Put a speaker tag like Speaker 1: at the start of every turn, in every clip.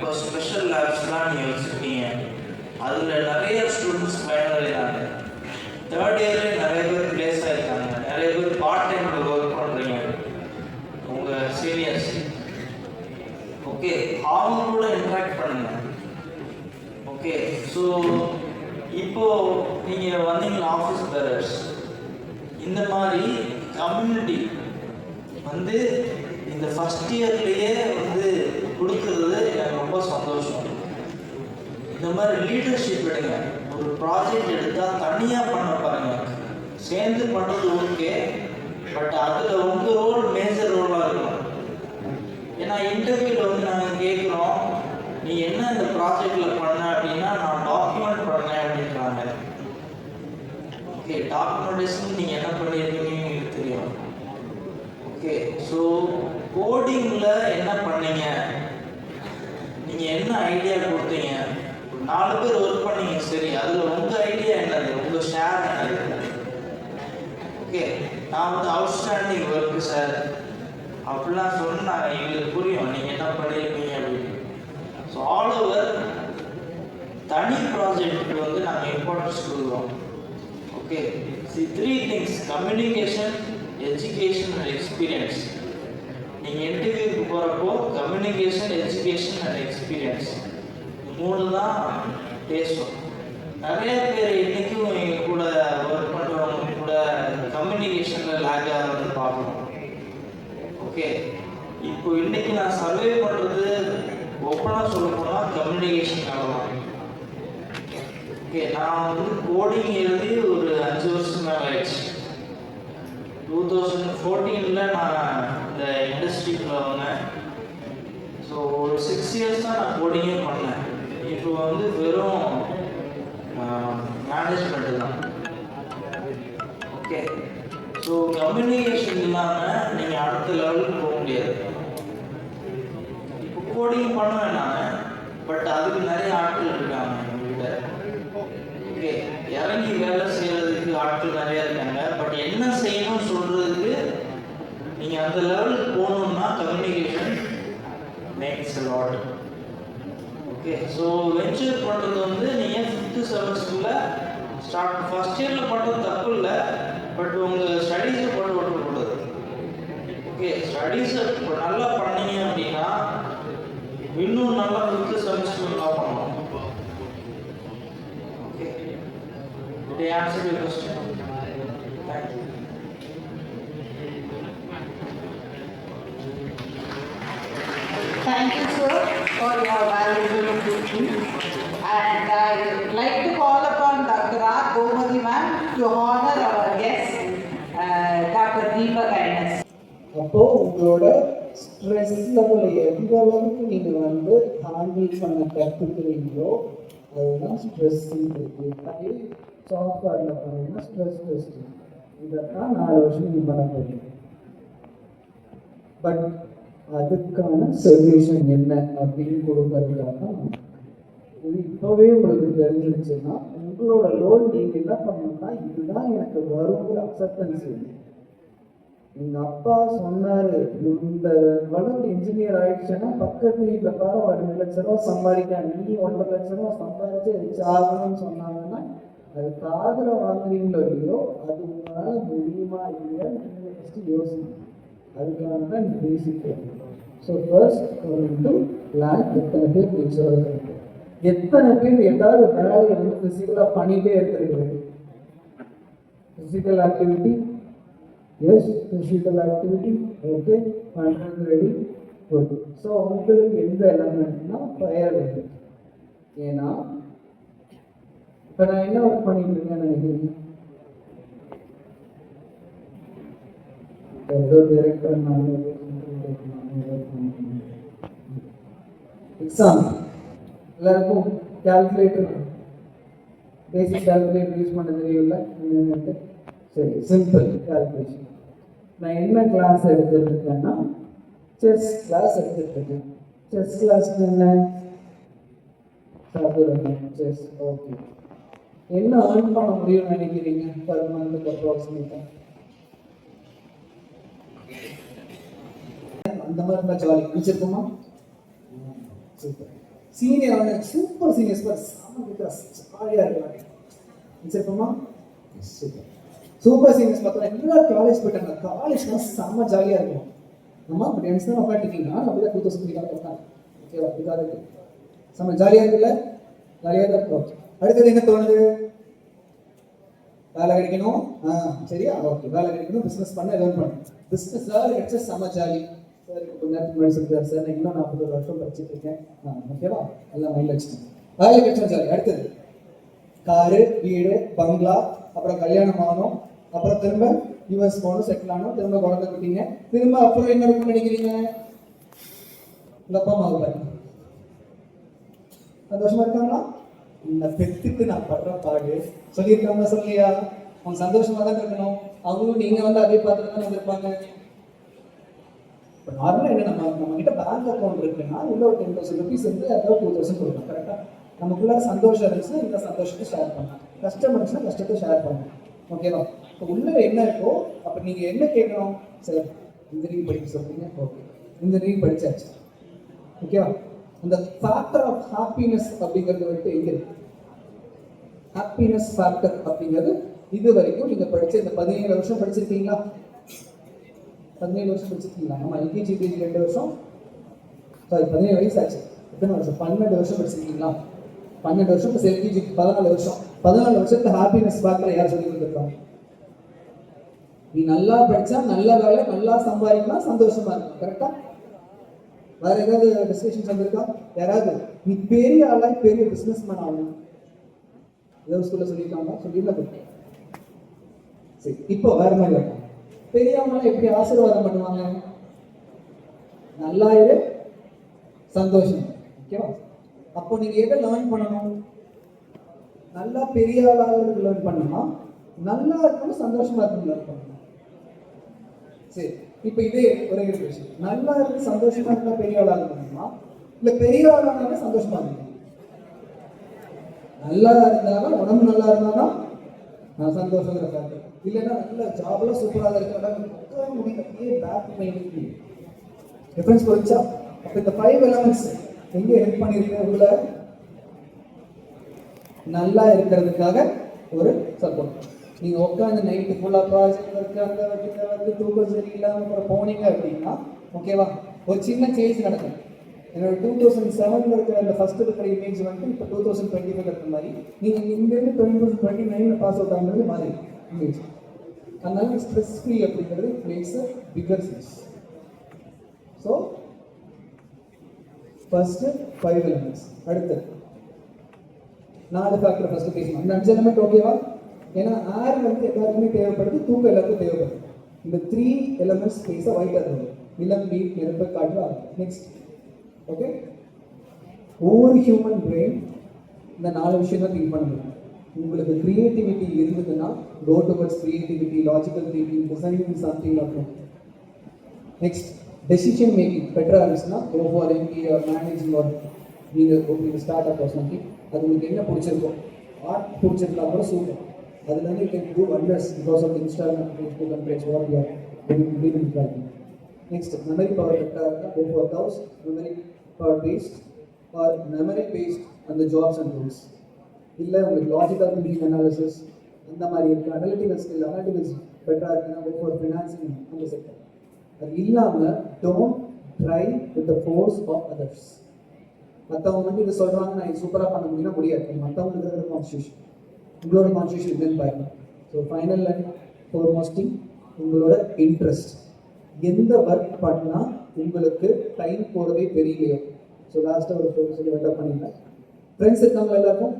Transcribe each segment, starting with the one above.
Speaker 1: இப்போ ஸ்பெஷல் லேப்ஸ்லாம் நீங்கள் வச்சுருக்கீங்க, அதில் நிறைய ஸ்டூடெண்ட்ஸ் பயனடைகிறாங்க. தேர்ட் இயர்லேயே நிறைய பேர் பிளேஸ் ஆகிருக்காங்க, நிறைய பேர் பார்ட் டைமில் ஒர்க் பண்ணுறீங்க உங்கள் சீனியர்ஸ். ஓகே, அவங்க கூட இன்ட்ராக்ட் பண்ணுங்கள். ஓகே, ஸோ இப்போது நீங்கள் வந்தீங்க ஆஃபீஸ் பேரர்ஸ், இந்த மாதிரி கம்யூனிட்டி வந்து இந்த ஃபஸ்ட் இயர்லேயே வந்து கொடுக்குறது எனக்கு ரொம்ப சந்தோஷம். இந்த மாதிரி லீடர்ஷிப் எடுங்க. ஒரு ப்ராஜெக்ட் எடுத்தால் தனியாக பண்ண பாருங்க, சேர்ந்து பண்ணுறது ஓகே, பட் அதில் உங்கள் ரோல் மேஜர் ரோலாக இருக்கணும். ஏன்னா இன்டர்வியூவில் வந்து நாங்கள் கேட்குறோம், நீ என்ன இந்த ப்ராஜெக்டில் பண்ண அப்படின்னா, நான் டாக்குமெண்ட் பண்ணேன் அப்படின்றாங்க. ஓகே, டாக்குமெண்டேஷன் நீங்கள் என்ன பண்ணியிருக்கீங்கன்னு எனக்கு தெரியும். ஓகே, ஸோ கோடிங்கில் என்ன பண்ணீங்க, நீங்கள் என்ன ஐடியா கொடுத்தீங்க, 4 பேர் ஒர்க் பண்ணீங்க, சரி, அதில் உங்கள் ஐடியா என்னது, உங்கள் ஷேர் என்னது? ஓகே, நான் வந்து அவுட்ஸ்டாண்டிங் ஒர்க்கு சார் அப்படிலாம் சொன்னாங்க, எங்களுக்கு புரியும் நீங்கள் என்ன பண்ணியிருக்கீங்க அப்படின்னு. ஸோ ஆல் ஓவர் தனி ப்ராஜெக்ட்டுக்கு வந்து நாங்கள் இம்பார்ட்டன்ஸ் கொடுக்குறோம். Okay, C 3 things: communication, education and experience. நீங்கள் இன்டர்வியூக்கு போகிறப்போ கம்யூனிகேஷன், எஜுகேஷன் அண்ட் எக்ஸ்பீரியன்ஸ் 3 தான் பேசும். நிறைய பேர் இன்றைக்கும் எங்கள் கூட ஒர்க் பண்ணுறவங்க கூட கம்யூனிகேஷனில் லேக் ஆகிறது பார்க்கணும். ஓகே, இப்போ இன்றைக்கி நான் சர்வே பண்ணுறது ஓப்பனாக சொல்ல போனால் கம்யூனிகேஷன் தான். ஓகே, நான் வந்து கோடிங் எழுதி ஒரு 5 வருஷம் மேலே ஆயிடுச்சு. 2014 நான் இந்த இண்டஸ்ட்ரிக்குள்ள வந்தேன். ஸோ ஒரு 6 இயர்ஸ் தான் நான் கோடிங்கே பண்ணேன். இப்போ வந்து வெறும் மேனேஜ்மெண்ட்டு தான். ஓகே, ஸோ கம்யூனிகேஷன் இல்லாமல் நீங்கள் அடுத்த லெவலுக்கு போக முடியாது. இப்போ கோடிங் பண்ணுவேன் நான், பட் அதுக்கு நிறைய ஆட்கள் இருக்காங்க எங்ககிட்ட. ஓகே, இறங்கி வேலை செய்கிறதுக்கு ஆட்கள் நிறையா இருக்காங்க, பட் என்ன செய்யணும்னு சொல்கிறதுக்கு நீங்கள் அந்த லெவலுக்கு போகணுன்னா communication makes a lot. Okay, so venture பண்ணுறது வந்து நீங்கள் 5th செமஸ்டரில் ஸ்டார்ட், ஃபஸ்ட் இயரில் பண்ணுறது தப்பு இல்லை, பட் உங்கள் ஸ்டடீஸை போட்டு விட்டுக்கூடாது. ஓகே, ஸ்டடீஸை இப்போ நல்லா பண்ணீங்க அப்படின்னா இன்னும் நல்லா 5th செமஸ்டர் நல்லா பண்ணணும். Okay, did I answer your question? Thank you.
Speaker 2: Thank you, sir, for your valuable teaching. And I would like to call upon Dr. R. Gomadi ma'am to honor our guest, Dr. Deepa Kindness.
Speaker 3: அப்போ உங்களோட stress லெவலை எந்த அளவுக்கு நீங்கள் வந்து handle பண்ண கற்றுக்கிறீங்களோ அதுதான் stress இருக்கு. சாஃப்ட்வேரில் பார்த்தீங்கன்னா ஸ்ட்ரெஸ் டெஸ்டிங், இதைத்தான் 4 வருஷம் நீங்கள் பண்ண போகிறீங்க. பட் அதுக்கான சொல்யூஷன் என்ன அப்படின்னு கொடுக்கறதுக்காக இது இப்போவே உங்களுக்கு தெரிஞ்சிருச்சுன்னா உங்களோட ரோல் நீங்கள் என்ன பண்ணணும்னா, இதுதான் எனக்கு வருங்கிற அக்செப்டன்ஸ். எங்கள் அப்பா சொன்னார், இந்த வளர்ந்து இன்ஜினியர் ஆயிடுச்சுன்னா பக்கத்து வீட்டில் பாரு 2 லட்ச ரூபா சம்பாதிக்க, நீ 1.5 லட்ச ரூபா சம்பாதிச்சு வச்சு ஆகணும்னு சொன்னாங்கன்னா அது காதில் வாங்குறீங்களோ இல்லையோ, அது உங்களால் முடியுமா இல்லையா நீங்கள் ஃபஸ்ட்டு யோசிக்கணும். அதுக்காக தான் இந்த பேசிக். ஸோ ஃபர்ஸ்ட் வந்து பிளான். எத்தனை பேர் இன்சூரன்ஸ், எத்தனை பேர் ஏதாவது வேலையை வந்து ஃபிசிக்கலாக பண்ணிகிட்டே இருக்கிறீங்க? Physical activity, yes, physical activity okay, பண்ணுறது ரெடி, குட். ஸோ உங்களுக்கு எந்த எலமெண்ட்னா ஃபயர் வேணும். ஏன்னா இப்போ நான் என்ன ஒர்க் பண்ணிட்டு இருக்கேன்னு நினைக்கிறீங்க? ஏதோ டைரக்டர் எக்ஸாம் எல்லாருக்கும் கால்குலேட்டர், பேசிக் கால்குலேட்டர் யூஸ் பண்ண தெரியல. சரி, சிம்பிள் கால்குலேஷன். நான் என்ன கிளாஸ் எடுத்துட்டு இருக்கேன்னா செஸ் கிளாஸ் எடுத்துட்டு இருக்கேன். செஸ் கிளாஸ் என்ன? செஸ். ஓகே, என்ன ஏர்ன் பண்ண முடியும்னு நினைக்கிறீங்க பர் மந்த்துக்கு அப்ராக்சிமேட்டாக? அந்த மாதிரி ஜாலி பிடிச்சிருக்குமா? சூப்பர். சீனியர் வந்து சூப்பர் சீனியர்ஸ் பார் செம ஜாலியாக இருக்காங்க. சரிப்போமா சூப்பர் சூப்பர் சீனியர்ஸ் பார்த்தா எல்லாரும் காலேஜ் போயிட்டாங்க. காலேஜ்லாம் செம்ம ஜாலியாக இருக்கும். ஆமா பட் எனக்கு தான் உட்காந்துட்டீங்கன்னா நான் அப்படியே 2003 உட்காந்து ஓகேவா இதுக்காக செம்ம ஜாலியாக இருக்குல்ல, ஜாலியாக தான் இருக்கும். அடுத்தது என்ன தோணுது? வேலை கிடைக்கணும். சரியா ஓகே வேலை கிடைக்கணும், பிஸ்னஸ் பண்ண ஏர்ன் பண்ணணும். பிஸ்னஸ் வேலை கிடைச்சா செம்ம ஜாலி. சார் கொஞ்ச நேரத்துக்கு முன்னாடி சொல்லிட்டார் சார் நான் இன்னும் 41 வருஷம் படிச்சுட்டு இருக்கேன். ஓகேவா எல்லாம் மைண்டில் வச்சுக்கோங்க. வேலை கிடைச்சா ஜாலி. அடுத்தது காரு, வீடு, பங்களா, அப்புறம் கல்யாணம் ஆகணும், அப்புறம் திரும்ப யூஎஸ் போகணும், செட்டில் ஆகணும், திரும்ப குழந்தை குட்டிங்க, திரும்ப அப்புறம் என்ன இருக்குன்னு நினைக்கிறீங்க? உங்க அப்பா அம்மா பாருங்க சந்தோஷமா இருக்காங்களா? இந்த பெத்துக்கு நான் படுற பாடு சொல்லியிருக்காங்க சொல்லியா? அவங்க சந்தோஷமா தான் இருக்கணும். அவங்களும் நீங்க வந்து அதே பார்த்துட்டு தான் வந்திருப்பாங்க. இப்போ நார்மலாக என்ன நம்ம கிட்ட பேங்க் அக்கௌண்ட் இருக்குன்னா உள்ள ஒரு 10,000 rupees வந்து அதாவது 2,000 கொடுக்கணும். கரெக்டாக நமக்குள்ள சந்தோஷம் இருந்துச்சுன்னா இந்த சந்தோஷத்தை ஷேர் பண்ணலாம், கஷ்டம் இருந்துச்சுன்னா கஷ்டத்தை ஷேர் பண்ணலாம். ஓகேவா? இப்போ உள்ள என்ன இருக்கோ அப்போ நீங்க என்ன கேட்கணும்? சார் இன்ஜினியரிங் படிக்க சொல்றீங்க, ஓகே இன்ஜினியரிங் படிச்சாச்சு. ஓகேவா? அந்த ஃபேக்டர் ஆஃப் ஹாப்பினஸ் அப்படிங்கிறது வந்துட்டு எங்க இருக்கு? ஹாப்பினஸ் ஃபேக்டர் அப்படிங்கிறது இது வரைக்கும் நீங்க படிச்ச இந்த 17 வருஷம் படிச்சிருக்கீங்களா? 17 வருஷம் படிச்சிருக்கீங்களா? நம்ம எல்கேஜி 2 வருஷம், சாரி 17 வயசு ஆச்சு. எத்தனை வருஷம்? 12 வருஷம் படிச்சிருக்கீங்களா? 12 வருஷம் ப்ளஸ் எல்கேஜி 14 வருஷம். 14 வருஷத்துல ஹாப்பினஸ் ஃபேக்டர் யார் சொல்லி கொடுத்துருக்காங்க? நீ நல்லா படிச்சா நல்ல வேலை, நல்லா சம்பாதிக்கலாம், சந்தோஷமா இருக்கும். கரெக்டா? வேற ஏதாவது டிஸ்கஷன்ஸ் வந்திருக்கா? யாராவது நீ பெரிய ஆளாய் பெரிய பிசினஸ் மேன் ஆகணும் ஏதாவது ஸ்கூல்ல சொல்லியிருக்காங்க? சொல்லிடல. சரி இப்போ வேற மாதிரி இருக்கும். பெரியவங்களாம் எப்படி ஆசீர்வாதம் பண்ணுவாங்க? நல்லா இரு, சந்தோஷம். ஓகேவா? அப்போ நீங்க எதை லேர்ன் பண்ணணும்? நல்லா பெரிய ஆளாக லேர்ன் பண்ணணுமா, நல்லா இருக்கணும் சந்தோஷமா இருக்கணும் லேர்ன் பண்ணணும். சரி இப்போ இதே ஒரே ஒரு விஷயம், நல்லா இருக்கு சந்தோஷமா இருந்தா பெரிய ஆளாக இருக்கணுமா, இல்ல பெரிய ஆளாக சந்தோஷமா இருக்கணும்? நல்லா இருந்தாலும் உடம்பு நல்லா இருந்தாலும் நான் சந்தோஷம் இருக்காங்க. இல்லைன்னா நல்ல ஜாப்லாம் சூப்பராக இருக்கிற முடியே பேக் பெயின் டிஃபரன்ஸ் போயிடுச்சா? அப்போ இந்த 5 எலமெண்ட்ஸ் எங்கே ஹெல்ப் பண்ணியிருக்கேன்? உள்ள நல்லா இருக்கிறதுக்காக ஒரு சப்போர்ட். நீங்க உட்காந்து நைட்டு ஃபுல்லாக ப்ராஜெக்ட் ஒர்க் அந்த வந்து தூக்கம் சரியில்லாமல் அப்புறம் போனீங்க அப்படின்னா ஓகேவா ஒரு சின்ன சேஞ்ச் நடக்கும். என்னோட 2007 இருக்கிற அந்த ஃபர்ஸ்ட் இருக்கிற இமேஜ் வந்து இப்போ 2025 இருக்கிற மாதிரி நீங்கள் இங்கேருந்து 2029 பாஸ் அவுட் ஆகுறது மாதிரி இமேஜ். அதனால ஸ்ட்ரெஸ் ஃப்ரீ அப்படிங்கிறது place a bigger sense. So first 5 elements. அடுத்தது 4 ஃபேக்டர் ஃபர்ஸ்ட் பேசணும். இந்த 5 எலிமெண்ட் ஓகேவா? ஏன்னா ஏர் வந்து எல்லாருக்குமே தேவைப்படுது, தூக்கம் எல்லாருக்கும் தேவைப்படுது. இந்த 3 எலிமெண்ட்ஸ் பேச வைட்டாக இருக்கும். நிலம், நீர், நெருப்பு, காற்று, ஆகும். நெக்ஸ்ட் ஓகே ஒவ்வொரு ஹியூமன் பிரெயின் இந்த 4 விஷயம் தான் திங்க் பண்ண முடியும். உங்களுக்கு கிரியேட்டிவிட்டி இருந்ததுன்னா go towards creativity, logical thinking, designing something இருக்கும். நெக்ஸ்ட் டெசிஷன் மேக்கிங் பெட்டராக இருந்துச்சுன்னா go for MBA or managing or நீங்கள் ஸ்டார்ட் அப் ஆர் சம்திங். அது உங்களுக்கு என்ன பிடிச்சிருக்கும்? ஆர்ட் பிடிச்சிருந்தா கூட சூப்பர். அதுல இருந்து you can do wonders because of the Instagram, Facebook and page what you are doing right now. Next, memory power factor go for those memory power based or memory based on the jobs and roles. இல்ல உங்களுக்கு logical thinking analysis அந்த மாதிரி இருக்கு, analytical skill பெட்டரா இருக்குன்னா go for financing அந்த sector. அது இல்லாம don't try with the force of others. மற்றவங்க வந்து இதை சொல்றாங்க நான் சூப்பரா பண்ண முடியும்னா முடியாது. மற்றவங்களுக்கு இருக்கிற கான்ஸ்டியூஷன் உங்களோட கான்ஸ்டியூஷன் இல்லைன்னு பாருங்க. So final and foremost thing உங்களோட இன்ட்ரெஸ்ட். எந்த ஒர்க் பண்ணால் உங்களுக்கு டைம் போகிறதே தெரியலையோ. ஸோ லாஸ்ட்டாக ஒரு ஃபோட்டோ சொல்லி வெட்டப் பண்ணியிருந்தேன். ஃப்ரெண்ட்ஸ் இருக்காங்க எல்லாருக்கும்.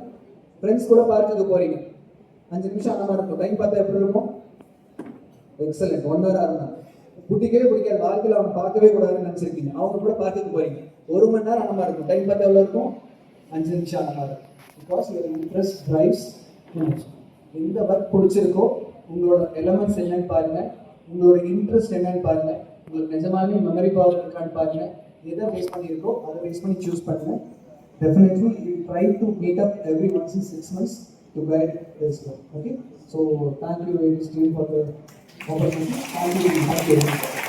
Speaker 3: ஃப்ரெண்ட்ஸ் கூட பார்க்குக்கு போகிறீங்க, 5 நிமிஷம் அந்த மாதிரி இருக்கும். டைம் பார்த்தா எப்படி இருக்கும்? எக்ஸலண்ட், 1 hour இருந்தாங்க. குட்டிக்கவே பிடிக்காது, வாழ்க்கையில் அவங்க பார்க்கவே கூடாதுன்னு நினச்சிருக்கீங்க. அவங்க கூட பார்க்குக்கு போகிறீங்க, 1 மணி நேரம் அந்த மாதிரி இருக்கும். டைம் பார்த்தா எவ்வளோ இருக்கும்? 5 நிமிஷம் அந்த மாதிரி. Because your interest drives. எந்த ஒர்க் பிடிச்சிருக்கோ உங்களோட எலமெண்ட்ஸ் என்னன்னு பாருங்க, உங்களோட இன்ட்ரெஸ்ட் என்னன்னு பாருங்க, உங்களுக்கு நிஜமாவே மெமரி பவர் இருக்கான்னு பாருங்க. எதை பேஸ் பண்ணியிருக்கோ அதை பேஸ் பண்ணி சூஸ் பண்ணுங்க. Definitely you try to meet up every once in 6 months to guide this work. Okay, so thank you very much for the opportunity. Thank you.